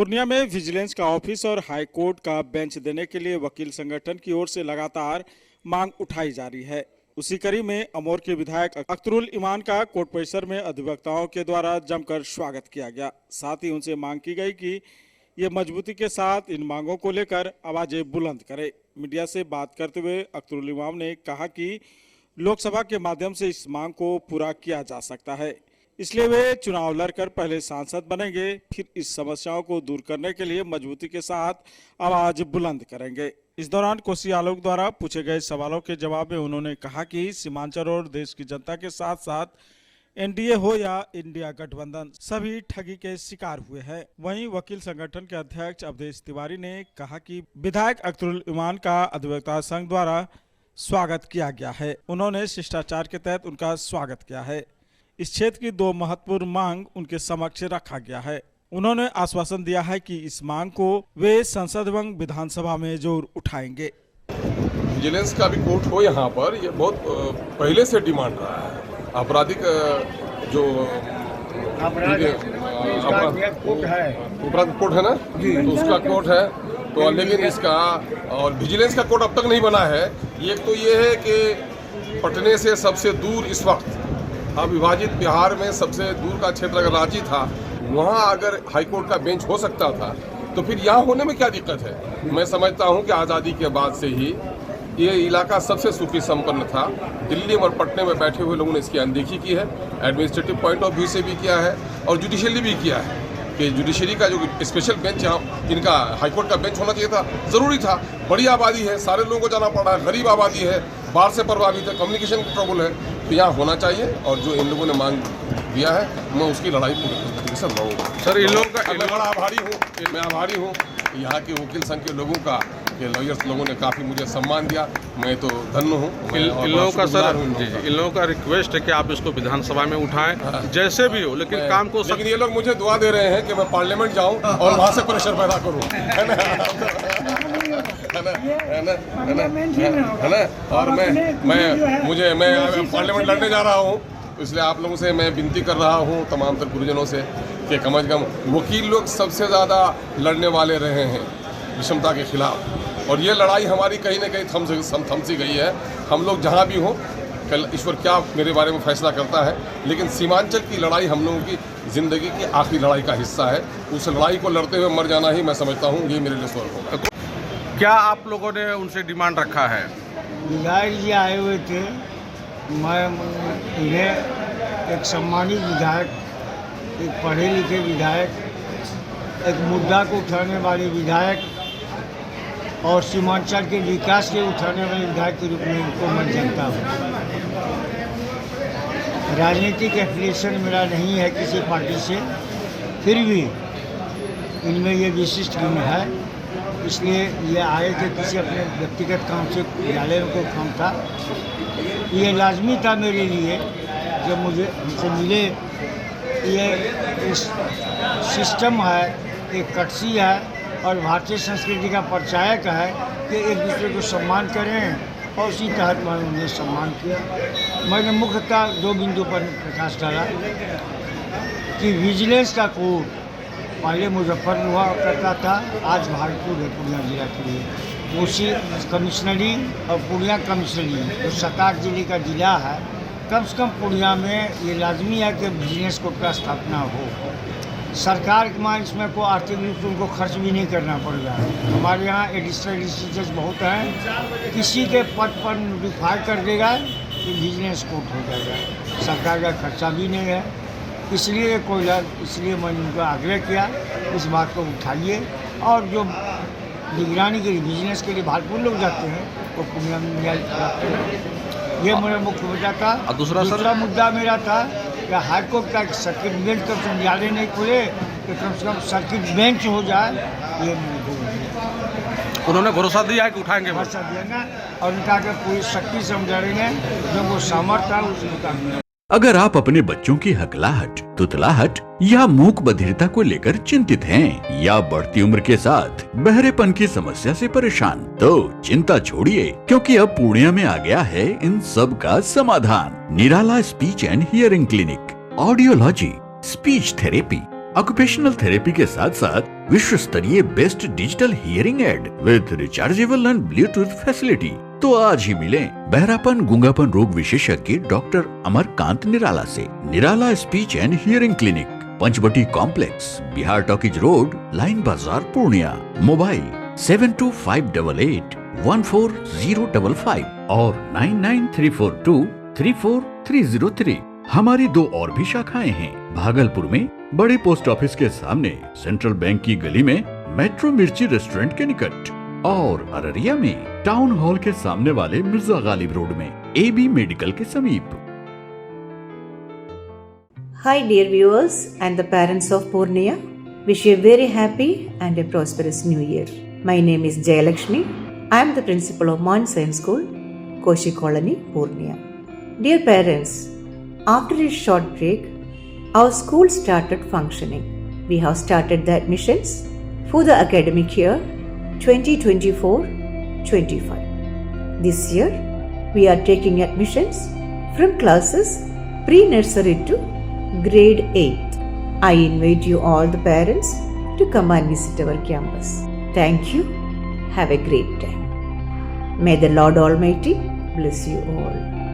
पूर्णिया में विजिलेंस का ऑफिस और हाई कोर्ट का बेंच देने के लिए वकील संगठन की ओर से लगातार मांग उठाई जा रही है। उसी कड़ी में अमोर के विधायक अख्तरुल ईमान का कोर्ट परिसर में अधिवक्ताओं के द्वारा जमकर स्वागत किया गया। साथ ही उनसे मांग की गई कि ये मजबूती के साथ इन मांगों को लेकर आवाजें बुलंद करे। मीडिया से बात करते हुए अख्तरुल ईमान ने कहा कि लोकसभा के माध्यम से इस मांग को पूरा किया जा सकता है, इसलिए वे चुनाव लड़कर पहले सांसद बनेंगे, फिर इस समस्याओं को दूर करने के लिए मजबूती के साथ आवाज बुलंद करेंगे। इस दौरान कोसी आलोक द्वारा पूछे गए सवालों के जवाब में उन्होंने कहा कि सीमांचल और देश की जनता के साथ साथ एनडीए हो या इंडिया गठबंधन सभी ठगी के शिकार हुए हैं। वहीं वकील संगठन के अध्यक्ष अवधेश तिवारी ने कहा कि विधायक अख्तरुल ईमान का अधिवक्ता संघ द्वारा स्वागत किया गया है। उन्होंने शिष्टाचार के तहत उनका स्वागत किया है। इस क्षेत्र की दो महत्वपूर्ण मांग उनके समक्ष रखा गया है। उन्होंने आश्वासन दिया है कि इस मांग को वे संसद एवं विधानसभा में जरूर उठाएंगे। विजिलेंस का भी कोर्ट हो यहाँ पर, ये बहुत पहले से डिमांड रहा है। आपराधिक जो अपराध कोर्ट है ना, तो उसका कोर्ट है, तो लेकिन इसका और विजिलेंस का कोर्ट अब तक नहीं बना है। एक तो ये है कि पटने से सबसे दूर इस वक्त अविभाजित बिहार में सबसे दूर का क्षेत्र अगर रांची था, वहाँ अगर हाईकोर्ट का बेंच हो सकता था तो फिर यहाँ होने में क्या दिक्कत है। मैं समझता हूँ कि आज़ादी के बाद से ही ये इलाका सबसे सुखी संपन्न था। दिल्ली और पटने में बैठे हुए लोगों ने इसकी अनदेखी की है, एडमिनिस्ट्रेटिव पॉइंट ऑफ व्यू से भी किया है और जुडिशियली भी किया है कि जुडिशरी का जो स्पेशल बेंच यहाँ इनका हाईकोर्ट का बेंच होना चाहिए था, ज़रूरी था। बड़ी आबादी है, सारे लोगों को जाना पड़ रहा है, गरीब आबादी है, बाढ़ से प्रभावित है, कम्युनिकेशन का ट्रबल है, तो यहाँ होना चाहिए। और जो इन लोगों ने मांग दिया है, मैं उसकी लड़ाई पूरी से लड़ूंगा। सर, इन लोगों का मैं बड़ा आभारी हूँ यहाँ के वकील संघ के लोगों का, के लॉयर्स लोगों ने काफ़ी मुझे सम्मान दिया। मैं तो धन्य हूँ। इन लोगों का सर इन लोगों का रिक्वेस्ट है कि आप इसको विधानसभा में उठाएं, जैसे भी हो, लेकिन काम को लेकिन ये लोग मुझे दुआ दे रहे हैं कि मैं पार्लियामेंट जाऊँ और वहाँ से प्रेशर पैदा करूँ, है ना। और मैं पार्लियामेंट लड़ने जा रहा हूँ, इसलिए आप लोगों से मैं विनती कर रहा हूँ, तमाम तर गुरुजनों से, कि कम से कम वकील लोग सबसे ज़्यादा लड़ने वाले रहे हैं विषमता के खिलाफ, और ये लड़ाई हमारी कहीं ना कहीं थम सी गई है। हम लोग जहाँ भी हों, कल ईश्वर क्या मेरे बारे में फैसला करता है, लेकिन सीमांचल की लड़ाई हम लोगों की ज़िंदगी की आखिरी लड़ाई का हिस्सा है। उस लड़ाई को लड़ते हुए मर जाना ही मैं समझता हूँ ये मेरे लिए स्वर्ग होगा। क्या आप लोगों ने उनसे डिमांड रखा है? विधायक जी आए हुए थे, मैं इन्हें एक सम्मानित विधायक, एक पढ़े लिखे विधायक, एक मुद्दा को उठाने वाले विधायक और सीमांचल के विकास के उठाने वाले विधायक के रूप में इनको मैं जानता हूँ। राजनीतिक एफिलिएशन मेरा नहीं है किसी पार्टी से, फिर भी इनमें ये विशिष्ट गुण है, इसलिए ये आए थे किसी अपने व्यक्तिगत काम से, विद्यालय को काम था। ये लाजमी था मेरे लिए जब मुझे हमसे मिले। ये इस सिस्टम है, एक कटसी है और भारतीय संस्कृति का परिचायक है कि एक दूसरे को सम्मान करें, और उसी तहत मैंने उन्हें सम्मान किया। मैंने मुख्यतः दो बिंदु पर प्रकाश डाला कि विजिलेंस का कोर्ट पहले मुजफ्फरपुर हुआ करता था, आज भागलपुर है पूर्णिया जिला के लिए। उसी कमिश्नरी और पूर्णिया कमिश्नरी जो 7 जिले का जिला है, कम से कम पूर्णिया में ये लाजमी है कि बिजनेस कोर्ट का स्थापना हो। सरकार के मान इसमें को आर्थिक रूप से उनको खर्च भी नहीं करना पड़ेगा। हमारे यहाँ एडिशनल जज बहुत हैं, किसी के पद पर नोटिफाई कर देगा कि बिजनेस कोर्ट हो जाएगा, सरकार का खर्चा भी नहीं है। इसलिए मैंने उनको आग्रह किया इस बात को उठाइए, और जो निगरानी के लिए बिजनेस के लिए भागलपुर लोग जाते हैं वो पूर्णिया में न्याय कराते हैं। ये मेरा मुख्य मुद्दा था। दूसरा मुद्दा मेरा था कि हाईकोर्ट का सर्किट बेंच कब से न्यायालय नहीं खुले तो कम से कम सर्किट बेंच हो जाए, ये उन्होंने भरोसा दिया है कि उठाएंगे, भरोसा दिया ना, और उनका पूरी शक्ति से हम लड़ेंगे, जो वो सामर्थ्य है उस मुताबिक। अगर आप अपने बच्चों की हकलाहट, तुतलाहट या मूक बधिरता को लेकर चिंतित हैं, या बढ़ती उम्र के साथ बहरेपन की समस्या से परेशान, तो चिंता छोड़िए, क्योंकि अब पूर्णिया में आ गया है इन सब का समाधान। Nirala speech and hearing clinic, audiology, speech therapy, occupational therapy के साथ साथ विश्व स्तरीय best digital hearing aid with rechargeable and Bluetooth facility. तो आज ही मिलें बहरापन गूंगापन रोग विशेषज्ञ डॉक्टर अमरकांत निराला से। Nirala speech and hearing clinic, Panchvati complex, Bihar talkies road, line Bazar, Purnia. Mobile 7258814055 और 9934234303। हमारी 2 और भी शाखाएं हैं, भागलपुर में बड़े पोस्ट ऑफिस के सामने, सेंट्रल बैंक की गली में, मेट्रो मिर्ची रेस्टोरेंट के निकट, और अररिया में टाउन हॉल के सामने वाले मिर्जा गालिब रोड में, AB मेडिकल के समीप। Hi dear viewers and the parents of Purnia, wish you a very happy and a prosperous new year. My name is Jayalakshmi. I am the principal of Mount Science School, Koshi Colony, Purnia. Dear parents, after a short break, our school started functioning. We have started the admissions for the academic year 2024-25. This year, we are taking admissions from classes pre-nursery to grade 8th. I invite you all the parents to come and visit our campus. Thank you. Have a great time. May the Lord Almighty bless you all.